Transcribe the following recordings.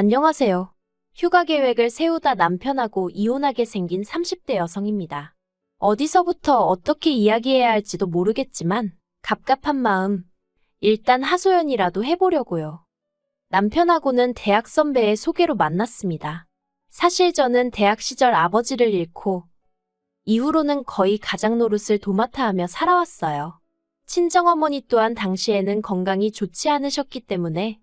안녕하세요. 휴가 계획을 세우다 남편하고 이혼하게 생긴 30대 여성입니다. 어디서부터 어떻게 이야기해야 할지도 모르겠지만 갑갑한 마음, 일단 하소연이라도 해보려고요. 남편하고는 대학 선배의 소개로 만났습니다. 사실 저는 대학 시절 아버지를 잃고 이후로는 거의 가장 노릇을 도맡아 하며 살아왔어요. 친정어머니 또한 당시에는 건강이 좋지 않으셨기 때문에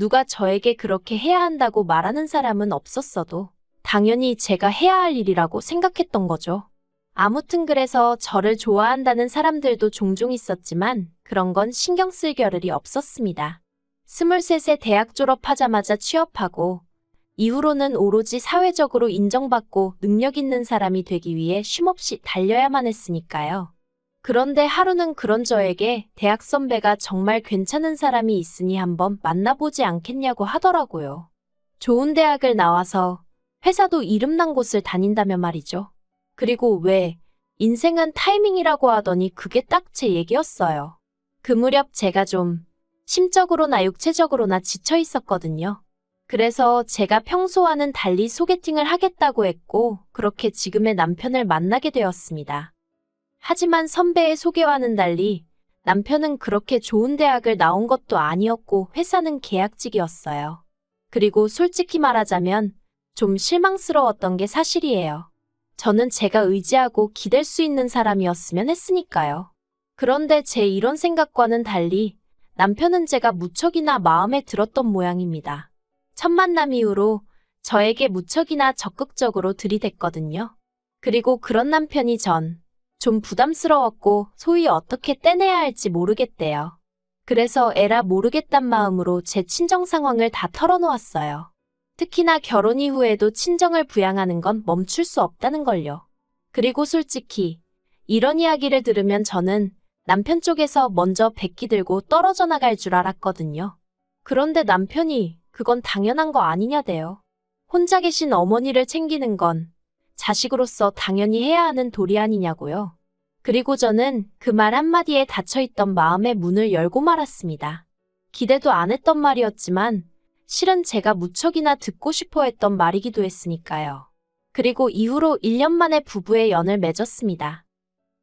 누가 저에게 그렇게 해야 한다고 말하는 사람은 없었어도 당연히 제가 해야 할 일이라고 생각했던 거죠. 아무튼 그래서 저를 좋아한다는 사람들도 종종 있었지만 그런 건 신경 쓸 겨를이 없었습니다. 23세 대학 졸업하자마자 취업하고 이후로는 오로지 사회적으로 인정받고 능력 있는 사람이 되기 위해 쉼없이 달려야만 했으니까요. 그런데 하루는 그런 저에게 대학 선배가 정말 괜찮은 사람이 있으니 한번 만나보지 않겠냐고 하더라고요. 좋은 대학을 나와서 회사도 이름난 곳을 다닌다며 말이죠. 그리고 왜 인생은 타이밍이라고 하더니 그게 딱 제 얘기였어요. 그 무렵 제가 좀 심적으로나 육체적으로나 지쳐 있었거든요. 그래서 제가 평소와는 달리 소개팅을 하겠다고 했고 그렇게 지금의 남편을 만나게 되었습니다. 하지만 선배의 소개와는 달리 남편은 그렇게 좋은 대학을 나온 것도 아니었고 회사는 계약직이었어요. 그리고 솔직히 말하자면 좀 실망스러웠던 게 사실이에요. 저는 제가 의지하고 기댈 수 있는 사람이었으면 했으니까요. 그런데 제 이런 생각과는 달리 남편은 제가 무척이나 마음에 들었던 모양입니다. 첫 만남 이후로 저에게 무척이나 적극적으로 들이댔거든요. 그리고 그런 남편이 좀 부담스러웠고 소위 어떻게 떼내야 할지 모르겠대요. 그래서 에라 모르겠단 마음으로 제 친정 상황을 다 털어놓았어요. 특히나 결혼 이후에도 친정을 부양하는 건 멈출 수 없다는 걸요. 그리고 솔직히 이런 이야기를 들으면 저는 남편 쪽에서 먼저 백기 들고 떨어져 나갈 줄 알았거든요. 그런데 남편이 그건 당연한 거 아니냐대요. 혼자 계신 어머니를 챙기는 건 자식으로서 당연히 해야 하는 도리 아니냐고요. 그리고 저는 그 말 한마디에 닫혀있던 마음의 문을 열고 말았습니다. 기대도 안 했던 말이었지만 실은 제가 무척이나 듣고 싶어 했던 말이기도 했으니까요. 그리고 이후로 1년 만에 부부의 연을 맺었습니다.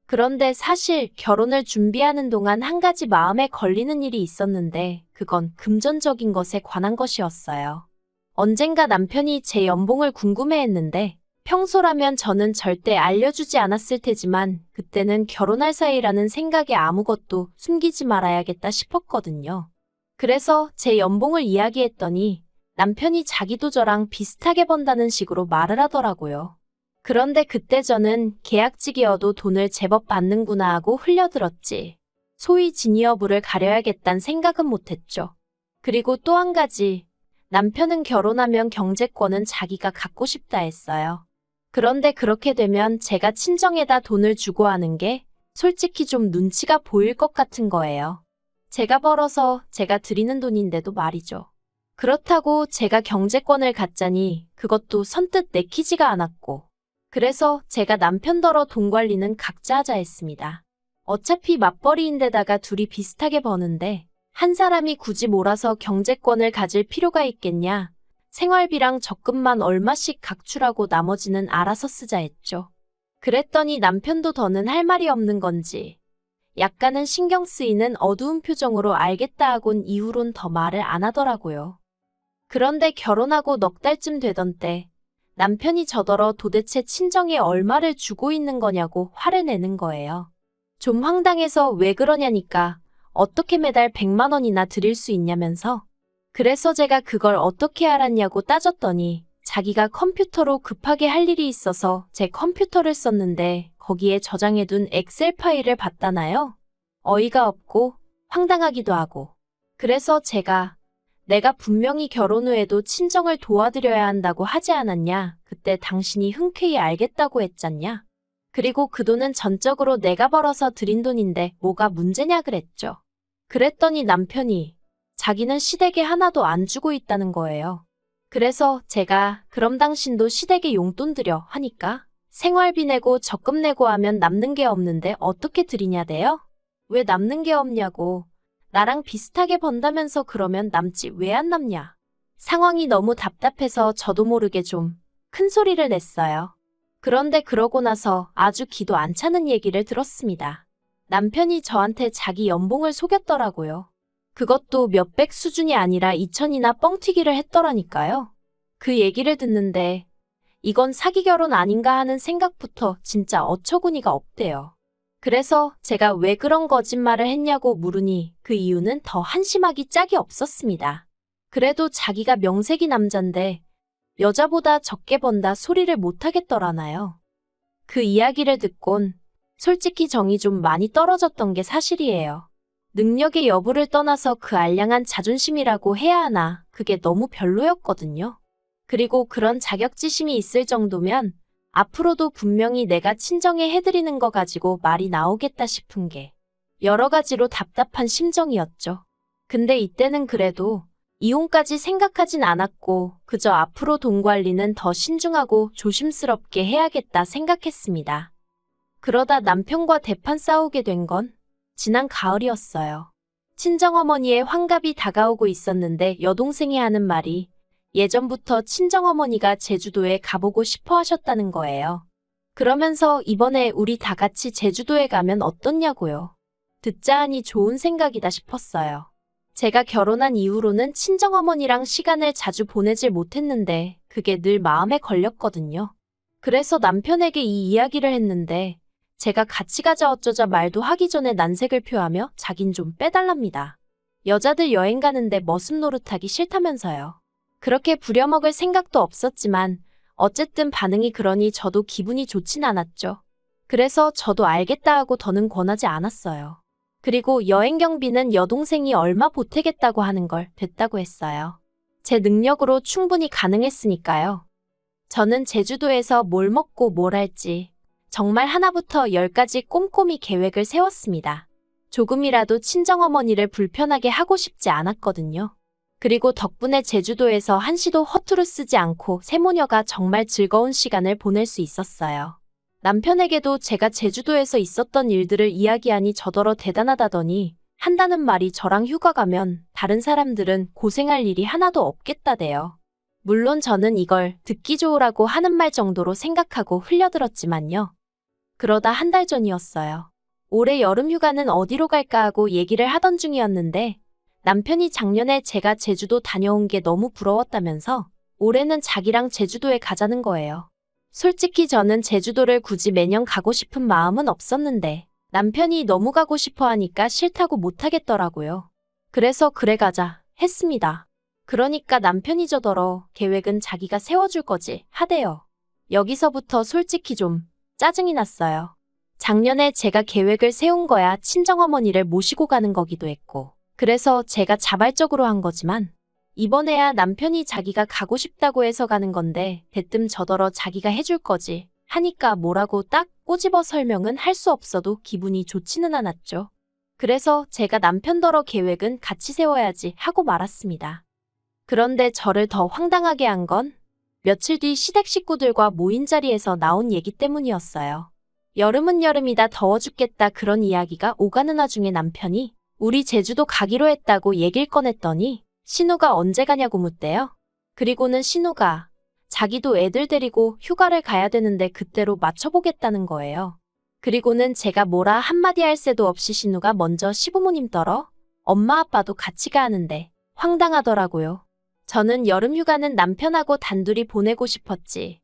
그런데 사실 결혼을 준비하는 동안 한 가지 마음에 걸리는 일이 있었는데 그건 금전적인 것에 관한 것이었어요. 언젠가 남편이 제 연봉을 궁금해했는데 평소라면 저는 절대 알려주지 않았을 테지만 그때는 결혼할 사이라는 생각에 아무것도 숨기지 말아야겠다 싶었거든요. 그래서 제 연봉을 이야기했더니 남편이 자기도 저랑 비슷하게 번다는 식으로 말을 하더라고요. 그런데 그때 저는 계약직이어도 돈을 제법 받는구나 하고 흘려들었지. 소위 진위 여부를 가려야겠다는 생각은 못했죠. 그리고 또 한 가지, 남편은 결혼하면 경제권은 자기가 갖고 싶다 했어요. 그런데 그렇게 되면 제가 친정에다 돈을 주고 하는 게 솔직히 좀 눈치가 보일 것 같은 거예요. 제가 벌어서 제가 드리는 돈인데도 말이죠. 그렇다고 제가 경제권을 갖자니 그것도 선뜻 내키지가 않았고 그래서 제가 남편더러 돈 관리는 각자 하자 했습니다. 어차피 맞벌이인데다가 둘이 비슷하게 버는데 한 사람이 굳이 몰아서 경제권을 가질 필요가 있겠냐. 생활비랑 적금만 얼마씩 각출하고 나머지는 알아서 쓰자 했죠. 그랬더니 남편도 더는 할 말이 없는 건지 약간은 신경 쓰이는 어두운 표정으로 알겠다 하곤 이후론 더 말을 안 하더라고요. 그런데 결혼하고 넉 달쯤 되던 때 남편이 저더러 도대체 친정에 얼마를 주고 있는 거냐고 화를 내는 거예요. 좀 황당해서 왜 그러냐니까 어떻게 매달 100만 원이나 드릴 수 있냐면서 그래서 제가 그걸 어떻게 알았냐고 따졌더니 자기가 컴퓨터로 급하게 할 일이 있어서 제 컴퓨터를 썼는데 거기에 저장해둔 엑셀 파일을 봤다나요? 어이가 없고 황당하기도 하고 그래서 제가 내가 분명히 결혼 후에도 친정을 도와드려야 한다고 하지 않았냐? 그때 당신이 흔쾌히 알겠다고 했잖냐? 그리고 그 돈은 전적으로 내가 벌어서 들인 돈인데 뭐가 문제냐 그랬죠. 그랬더니 남편이 자기는 시댁에 하나도 안 주고 있다는 거예요. 그래서 제가 그럼 당신도 시댁에 용돈 드려 하니까 생활비 내고 적금 내고 하면 남는 게 없는데 어떻게 드리냐대요? 왜 남는 게 없냐고. 나랑 비슷하게 번다면서 그러면 남지 왜 안 남냐. 상황이 너무 답답해서 저도 모르게 좀 큰 소리를 냈어요. 그런데 그러고 나서 아주 기도 안 차는 얘기를 들었습니다. 남편이 저한테 자기 연봉을 속였더라고요. 그것도 몇백 수준이 아니라 2천이나 뻥튀기를 했더라니까요. 그 얘기를 듣는데 이건 사기 결혼 아닌가 하는 생각부터 진짜 어처구니가 없대요. 그래서 제가 왜 그런 거짓말을 했냐고 물으니 그 이유는 더 한심하기 짝이 없었습니다. 그래도 자기가 명색이 남잔데 여자보다 적게 번다 소리를 못하겠더라나요. 그 이야기를 듣곤 솔직히 정이 좀 많이 떨어졌던 게 사실이에요. 능력의 여부를 떠나서 그 알량한 자존심이라고 해야 하나 그게 너무 별로였거든요. 그리고 그런 자격지심이 있을 정도면 앞으로도 분명히 내가 친정에 해드리는 거 가지고 말이 나오겠다 싶은 게 여러 가지로 답답한 심정이었죠. 근데 이때는 그래도 이혼까지 생각하진 않았고 그저 앞으로 돈 관리는 더 신중하고 조심스럽게 해야겠다 생각했습니다. 그러다 남편과 대판 싸우게 된 건 지난 가을이었어요. 친정어머니의 환갑이 다가오고 있었는데 여동생이 하는 말이 예전부터 친정어머니가 제주도에 가보고 싶어 하셨다는 거예요. 그러면서 이번에 우리 다 같이 제주도에 가면 어떻냐고요. 듣자 하니 좋은 생각이다 싶었어요. 제가 결혼한 이후로는 친정어머니랑 시간을 자주 보내질 못했는데 그게 늘 마음에 걸렸거든요. 그래서 남편에게 이 이야기를 했는데 제가 같이 가자 어쩌자 말도 하기 전에 난색을 표하며 자긴 좀 빼달랍니다. 여자들 여행 가는데 머슴 노릇하기 싫다면서요. 그렇게 부려먹을 생각도 없었지만 어쨌든 반응이 그러니 저도 기분이 좋진 않았죠. 그래서 저도 알겠다 하고 더는 권하지 않았어요. 그리고 여행 경비는 여동생이 얼마 보태겠다고 하는 걸 됐다고 했어요. 제 능력으로 충분히 가능했으니까요. 저는 제주도에서 뭘 먹고 뭘 할지 정말 하나부터 열까지 꼼꼼히 계획을 세웠습니다. 조금이라도 친정어머니를 불편하게 하고 싶지 않았거든요. 그리고 덕분에 제주도에서 한시도 허투루 쓰지 않고 세모녀가 정말 즐거운 시간을 보낼 수 있었어요. 남편에게도 제가 제주도에서 있었던 일들을 이야기하니 저더러 대단하다더니 한다는 말이 저랑 휴가 가면 다른 사람들은 고생할 일이 하나도 없겠다대요. 물론 저는 이걸 듣기 좋으라고 하는 말 정도로 생각하고 흘려들었지만요. 그러다 한 달 전이었어요. 올해 여름 휴가는 어디로 갈까 하고 얘기를 하던 중이었는데 남편이 작년에 제가 제주도 다녀온 게 너무 부러웠다면서 올해는 자기랑 제주도에 가자는 거예요. 솔직히 저는 제주도를 굳이 매년 가고 싶은 마음은 없었는데 남편이 너무 가고 싶어 하니까 싫다고 못하겠더라고요. 그래서 그래 가자 했습니다. 그러니까 남편이 저더러 계획은 자기가 세워줄 거지 하대요. 여기서부터 솔직히 좀 짜증이 났어요. 작년에 제가 계획을 세운 거야 친정어머니를 모시고 가는 거기도 했고 그래서 제가 자발적으로 한 거지만 이번에야 남편이 자기가 가고 싶다고 해서 가는 건데 대뜸 저더러 자기가 해줄 거지 하니까 뭐라고 딱 꼬집어 설명은 할 수 없어도 기분이 좋지는 않았죠. 그래서 제가 남편더러 계획은 같이 세워야지 하고 말았습니다. 그런데 저를 더 황당하게 한 건 며칠 뒤 시댁 식구들과 모인 자리에서 나온 얘기 때문이었어요. 여름은 여름이다 더워 죽겠다 그런 이야기가 오가는 와중에 남편이 우리 제주도 가기로 했다고 얘길 꺼냈더니 신우가 언제 가냐고 묻대요. 그리고는 신우가 자기도 애들 데리고 휴가를 가야 되는데 그때로 맞춰보겠다는 거예요. 그리고는 제가 뭐라 한마디 할 새도 없이 신우가 먼저 시부모님 떨어 엄마 아빠도 같이 가는데 황당하더라고요. 저는 여름 휴가는 남편하고 단둘이 보내고 싶었지.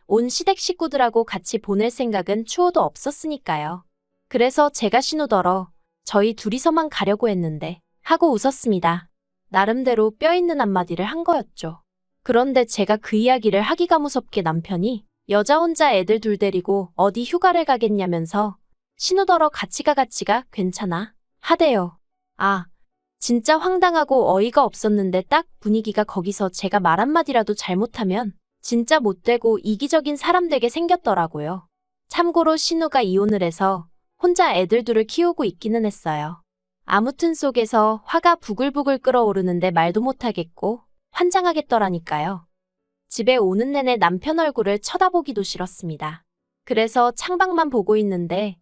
온 시댁 식구들하고 같이 보낼 생각은 추호도 없었으니까요. 그래서 제가 신우더러 저희 둘이서만 가려고 했는데 하고 웃었습니다. 나름대로 뼈 있는 한마디를 한 거였죠. 그런데 제가 그 이야기를 하기가 무섭게 남편이 여자 혼자 애들 둘 데리고 어디 휴가를 가겠냐면서 신우더러 같이 가 괜찮아 하대요. 아, 진짜 황당하고 어이가 없었는데 딱 분위기가 거기서 제가 말 한마디라도 잘못하면 진짜 못되고 이기적인 사람 되게 생겼더라고요. 참고로 신우가 이혼을 해서 혼자 애들 둘을 키우고 있기는 했어요. 아무튼 속에서 화가 부글부글 끓어오르는데 말도 못하겠고 환장하겠더라니까요. 집에 오는 내내 남편 얼굴을 쳐다보기도 싫었습니다. 그래서 창밖만 보고 있는데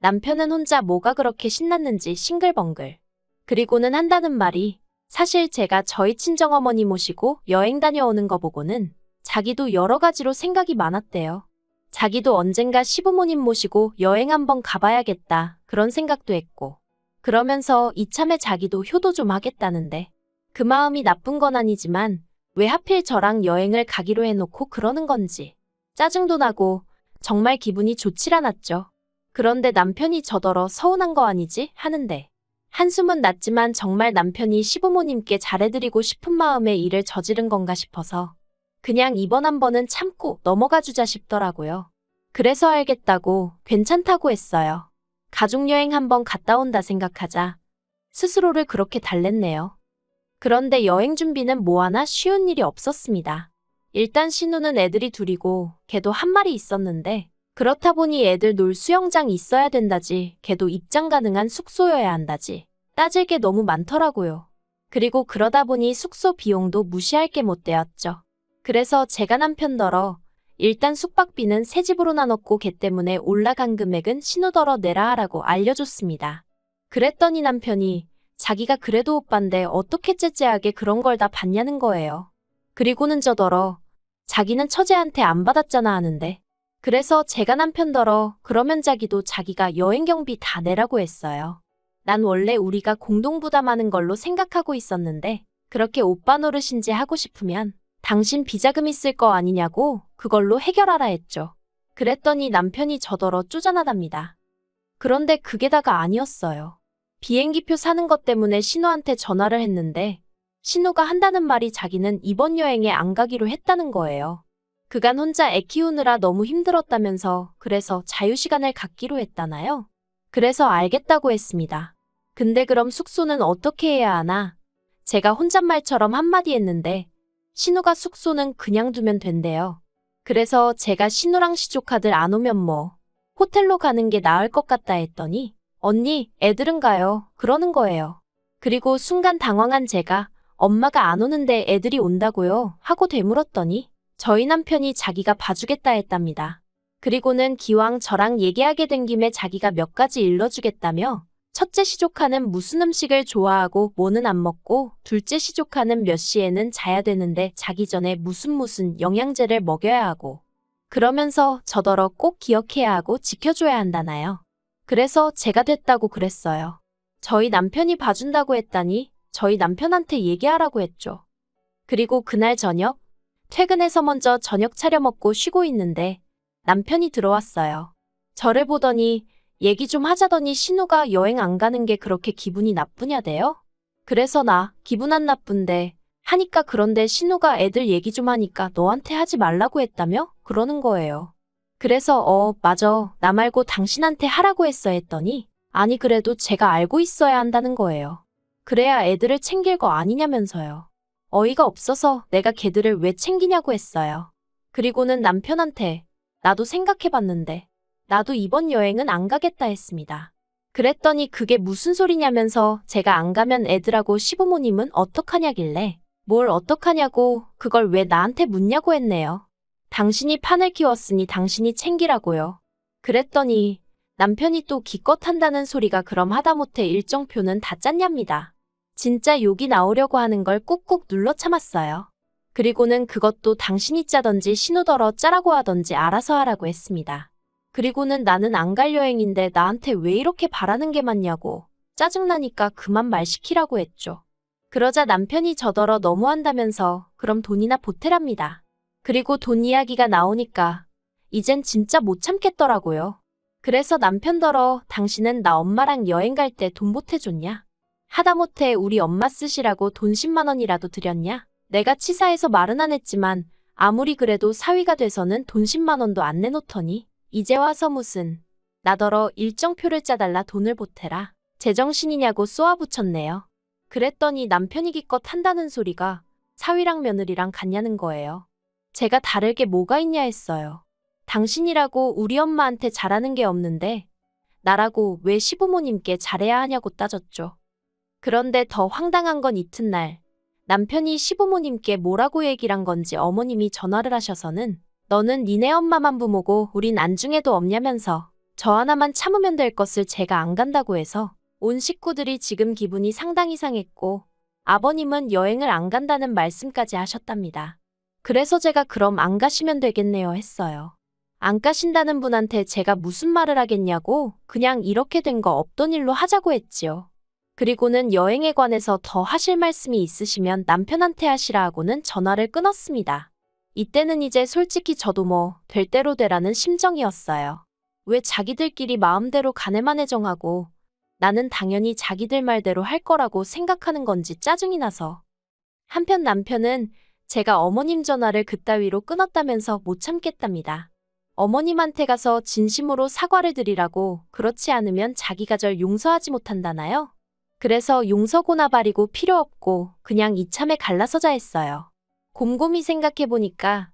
남편은 혼자 뭐가 그렇게 신났는지 싱글벙글. 그리고는 한다는 말이 사실 제가 저희 친정어머니 모시고 여행 다녀오는 거 보고는 자기도 여러 가지로 생각이 많았대요. 자기도 언젠가 시부모님 모시고 여행 한번 가봐야겠다 그런 생각도 했고, 그러면서 이참에 자기도 효도 좀 하겠다는데, 그 마음이 나쁜 건 아니지만 왜 하필 저랑 여행을 가기로 해놓고 그러는 건지 짜증도 나고 정말 기분이 좋질 않았죠. 그런데 남편이 저더러 서운한 거 아니지 하는데, 한숨은 났지만 정말 남편이 시부모님께 잘해드리고 싶은 마음에 일을 저지른 건가 싶어서 그냥 이번 한 번은 참고 넘어가 주자 싶더라고요. 그래서 알겠다고 괜찮다고 했어요. 가족여행 한번 갔다 온다 생각하자 스스로를 그렇게 달랬네요. 그런데 여행 준비는 뭐 하나 쉬운 일이 없었습니다. 일단 신우는 애들이 둘이고 걔도 한 마리 있었는데, 그렇다 보니 애들 놀 수영장 있어야 된다지, 걔도 입장 가능한 숙소여야 한다지 따질 게 너무 많더라고요. 그리고 그러다 보니 숙소 비용도 무시할 게 못 되었죠. 그래서 제가 남편더러 일단 숙박비는 새 집으로 나눴고 걔 때문에 올라간 금액은 신우더러 내라 하라고 알려줬습니다. 그랬더니 남편이 자기가 그래도 오빤데 어떻게 째째하게 그런 걸 다 받냐는 거예요. 그리고는 저더러 자기는 처제한테 안 받았잖아 하는데, 그래서 제가 남편더러 그러면 자기도 자기가 여행 경비 다 내라고 했어요. 난 원래 우리가 공동 부담하는 걸로 생각하고 있었는데, 그렇게 오빠 노릇인지 하고 싶으면 당신 비자금 있을 거 아니냐고 그걸로 해결하라 했죠. 그랬더니 남편이 저더러 쪼잔하답니다. 그런데 그게 다가 아니었어요. 비행기표 사는 것 때문에 신우한테 전화를 했는데 신우가 한다는 말이 자기는 이번 여행에 안 가기로 했다는 거예요. 그간 혼자 애 키우느라 너무 힘들었다면서, 그래서 자유시간을 갖기로 했다나요? 그래서 알겠다고 했습니다. 근데 그럼 숙소는 어떻게 해야 하나? 제가 혼잣말처럼 한마디 했는데 신우가 숙소는 그냥 두면 된대요. 그래서 제가 신우랑 시조카들 안 오면 뭐 호텔로 가는 게 나을 것 같다 했더니 언니, 애들은 가요 그러는 거예요. 그리고 순간 당황한 제가 엄마가 안 오는데 애들이 온다고요 하고 되물었더니 저희 남편이 자기가 봐주겠다 했답니다. 그리고는 기왕 저랑 얘기하게 된 김에 자기가 몇 가지 일러주겠다며, 첫째 시조카는 무슨 음식을 좋아하고 뭐는 안 먹고, 둘째 시조카는 몇 시에는 자야 되는데 자기 전에 무슨 영양제를 먹여야 하고, 그러면서 저더러 꼭 기억해야 하고 지켜줘야 한다나요. 그래서 제가 됐다고 그랬어요. 저희 남편이 봐준다고 했다니 저희 남편한테 얘기하라고 했죠. 그리고 그날 저녁, 퇴근해서 먼저 저녁 차려 먹고 쉬고 있는데 남편이 들어왔어요. 저를 보더니 얘기 좀 하자더니 신우가 여행 안 가는 게 그렇게 기분이 나쁘냐대요? 그래서 나 기분 안 나쁜데 하니까, 그런데 신우가 애들 얘기 좀 하니까 너한테 하지 말라고 했다며? 그러는 거예요. 그래서 맞아, 나 말고 당신한테 하라고 했어 했더니, 아니 그래도 제가 알고 있어야 한다는 거예요. 그래야 애들을 챙길 거 아니냐면서요. 어이가 없어서 내가 걔들을 왜 챙기냐고 했어요. 그리고는 남편한테 나도 생각해봤는데 나도 이번 여행은 안 가겠다 했습니다. 그랬더니 그게 무슨 소리냐면서 제가 안 가면 애들하고 시부모님은 어떡하냐길래, 뭘 어떡하냐고 그걸 왜 나한테 묻냐고 했네요. 당신이 판을 키웠으니 당신이 챙기라고요. 그랬더니 남편이 또 기껏 한다는 소리가 그럼 하다못해 일정표는 다 짰냐입니다. 진짜 욕이 나오려고 하는 걸 꾹꾹 눌러 참았어요. 그리고는 그것도 당신이 짜던지 신우더러 짜라고 하던지 알아서 하라고 했습니다. 그리고는 나는 안 갈 여행인데 나한테 왜 이렇게 바라는 게 많냐고 짜증나니까 그만 말 시키라고 했죠. 그러자 남편이 저더러 너무한다면서 그럼 돈이나 보태랍니다. 그리고 돈 이야기가 나오니까 이젠 진짜 못 참겠더라고요. 그래서 남편더러 당신은 나 엄마랑 여행 갈 때 돈 보태줬냐? 하다못해 우리 엄마 쓰시라고 돈 10만 원이라도 드렸냐? 내가 치사해서 말은 안 했지만 아무리 그래도 사위가 돼서는 돈 10만 원도 안 내놓더니 이제 와서 무슨 나더러 일정표를 짜달라 돈을 보태라. 제정신이냐고 쏘아붙였네요. 그랬더니 남편이 기껏 한다는 소리가 사위랑 며느리랑 같냐는 거예요. 제가 다를 게 뭐가 있냐 했어요. 당신이라고 우리 엄마한테 잘하는 게 없는데 나라고 왜 시부모님께 잘해야 하냐고 따졌죠. 그런데 더 황당한 건 이튿날 남편이 시부모님께 뭐라고 얘기를 한 건지 어머님이 전화를 하셔서는 너는 니네 엄마만 부모고 우린 안중에도 없냐면서 저 하나만 참으면 될 것을 제가 안 간다고 해서 온 식구들이 지금 기분이 상당히 상했고 아버님은 여행을 안 간다는 말씀까지 하셨답니다. 그래서 제가 그럼 안 가시면 되겠네요 했어요. 안 가신다는 분한테 제가 무슨 말을 하겠냐고 그냥 이렇게 된 거 없던 일로 하자고 했지요. 그리고는 여행에 관해서 더 하실 말씀이 있으시면 남편한테 하시라 하고는 전화를 끊었습니다. 이때는 이제 솔직히 저도 뭐 될 대로 되라는 심정이었어요. 왜 자기들끼리 마음대로 가네마네 정하고 나는 당연히 자기들 말대로 할 거라고 생각하는 건지 짜증이 나서. 한편 남편은 제가 어머님 전화를 그따위로 끊었다면서 못 참겠답니다. 어머님한테 가서 진심으로 사과를 드리라고 그렇지 않으면 자기가 절 용서하지 못한다나요? 그래서 용서고나 바리고 필요 없고 그냥 이참에 갈라서자 했어요. 곰곰이 생각해보니까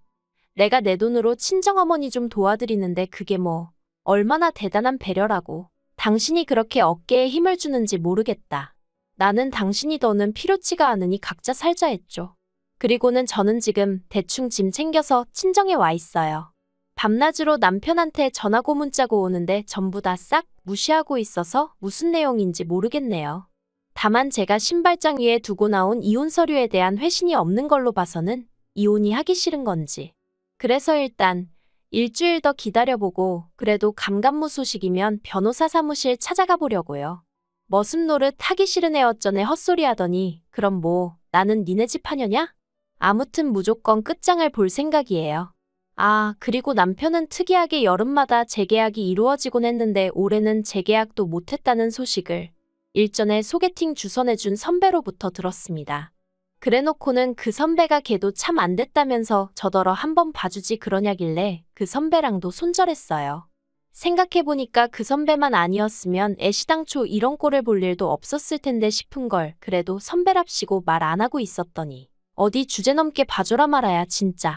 내가 내 돈으로 친정어머니 좀 도와드리는데 그게 뭐 얼마나 대단한 배려라고. 당신이 그렇게 어깨에 힘을 주는지 모르겠다. 나는 당신이 더는 필요치가 않으니 각자 살자 했죠. 그리고는 저는 지금 대충 짐 챙겨서 친정에 와 있어요. 밤낮으로 남편한테 전화고 문자고 오는데 전부 다 싹 무시하고 있어서 무슨 내용인지 모르겠네요. 다만 제가 신발장 위에 두고 나온 이혼 서류에 대한 회신이 없는 걸로 봐서는 이혼이 하기 싫은 건지. 그래서 일단 일주일 더 기다려보고 그래도 감감무소식이면 변호사 사무실 찾아가 보려고요. 머슴 노릇 하기 싫은 애 어쩌네 헛소리 하더니 그럼 뭐 나는 니네 집 하녀냐? 아무튼 무조건 끝장을 볼 생각이에요. 아, 그리고 남편은 특이하게 여름마다 재계약이 이루어지곤 했는데 올해는 재계약도 못했다는 소식을 일전에 소개팅 주선해준 선배로부터 들었습니다. 그래놓고는 그 선배가 걔도 참 안 됐다면서 저더러 한번 봐주지 그러냐길래 그 선배랑도 손절했어요. 생각해보니까 그 선배만 아니었으면 애시당초 이런 꼴을 볼 일도 없었을 텐데 싶은 걸 그래도 선배랍시고 말 안 하고 있었더니 어디 주제넘게 봐줘라 말아야 진짜.